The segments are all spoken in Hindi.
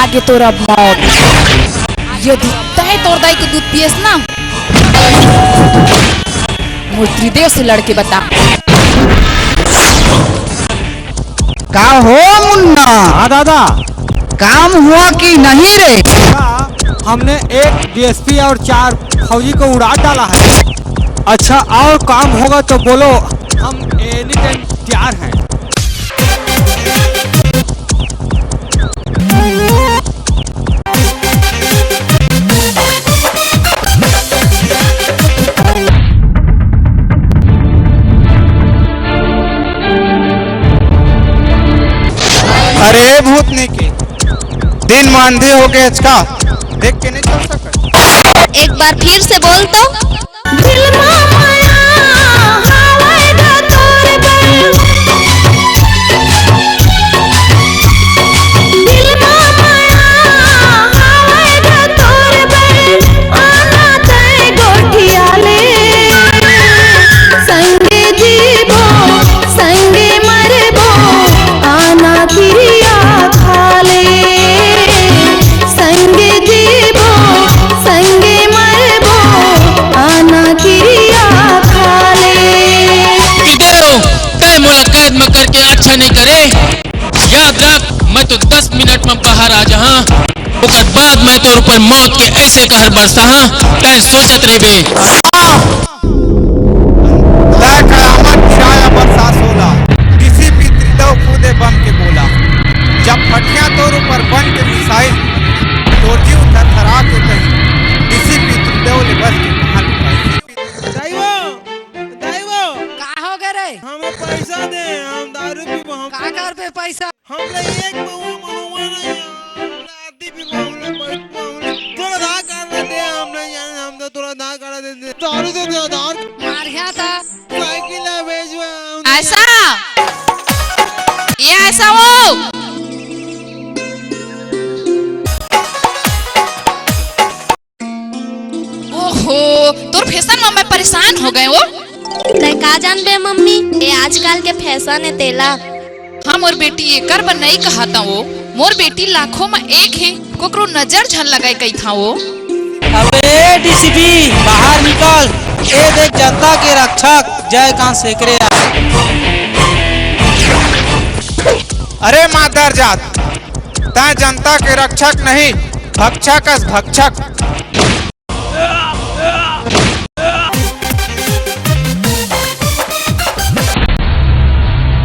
आगे तोरा मौत। यदि तय तोर दाई के दूध पियस ना, मोर त्रिदेव से लड़के बता। का हो मुन्ना? हाँ दादा। काम हुआ कि नहीं रे? हमने एक डीएसपी और 4 फौजी को उड़ा डाला है। अच्छा और काम होगा तो बोलो, हम एनी टाइम तैयार हैं। अरे भूतनी की दिन मांझे हो गए इसका देख के नहीं चल सकता। एक बार फिर से बोल तो। दिल माया हवाएगा तोरे बल, दिल माया हवाएगा तोरे बल, आना तय गोठियाले, संगे जीवो संगे मरबो, आना क्रिया खाले, संगे जीवो संगे मरबो, आना क्रिया खाले। तय मुलाकात में करके अच्छा नहीं करे। याद रख, मैं तो 10 मिनट में बाहर आ जहाँ, उसके बाद मैं तो ऊपर मौत के ऐसे कहर बरसा तय सोचत रहे बे। बरसात होला किसी भी त्रिदेव खुदे बम के बोला, जब फटिया तोर ऊपर बन के मिसाइल तो जीव थरथरा के कही किसी भी त्रिदेव ने बस के कहां लुकाई। दाइवो का हो गए रे? हमें पैसा दे, हम दारू पीबो। हम का कर पे पैसा? हमले एक महुआ नहीं, आदि पीबो। हमले थोड़ा धा कर दे, हम नहीं जाने, हम तो थोड़ा धा कर दे। दारू दे दे, दारू मारिया था साइकिल भेजवा। ऐसा ये ऐसा हो। ओहो, तोर फैशन में मैं परेशान हो गए हो। तय का जानबे मम्मी, ये आजकल के फैशन है तेला। हम और बेटी एकर पर नहीं कहता वो, मोर बेटी लाखों में एक है, कोकरो नजर झन लगाए कही था वो। अबे डीसीपी बाहर निकल, ए देख जनता के रक्षक जयकांत सेकरे। अरे मादर जात, तय जनता के रक्षक नहीं भक्षक भक्षक।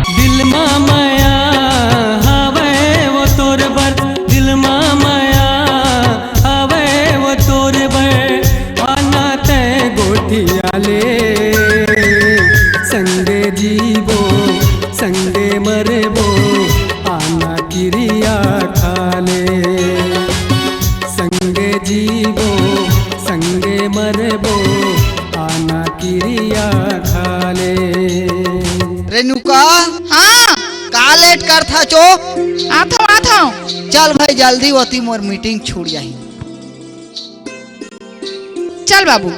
दिल माया हवे वो तोर बर, दिल माया हवे वो तोर बर, आना तय गोठियाले, संगे जीवो संगे मरबो, आना क्रिया खाले, संगे जीवो संगे मरबो, आना क्रिया खाले। रेणुका हाँ का लेट कर था चो? आता चल भाई जल्दी होती, मोर मीटिंग छूट जाही। चल बाबू।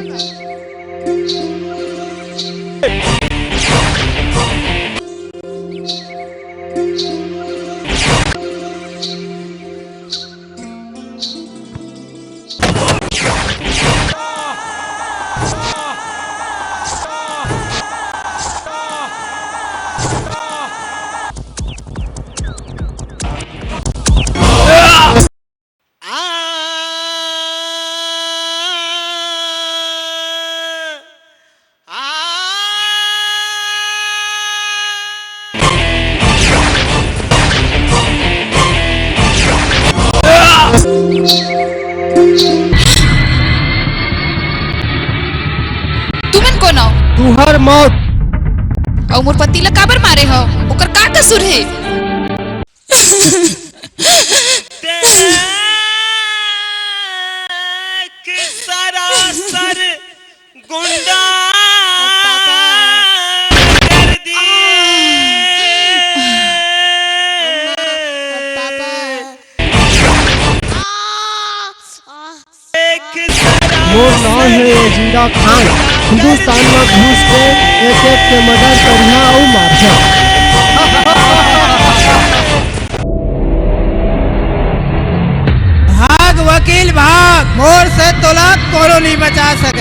तुमन कौन हो? तुहर मौत और मोर पति ला काबर मारे हो? ओकर का कसूर है? देख सरासर गुंडा कर दी मोर नाम है जीरा खान। हिंदुस्तान में घुस के एक एक के मदद करिया और मारिया। भाग वकील भाग, मोर से तोला कोनो नहीं बचा सके।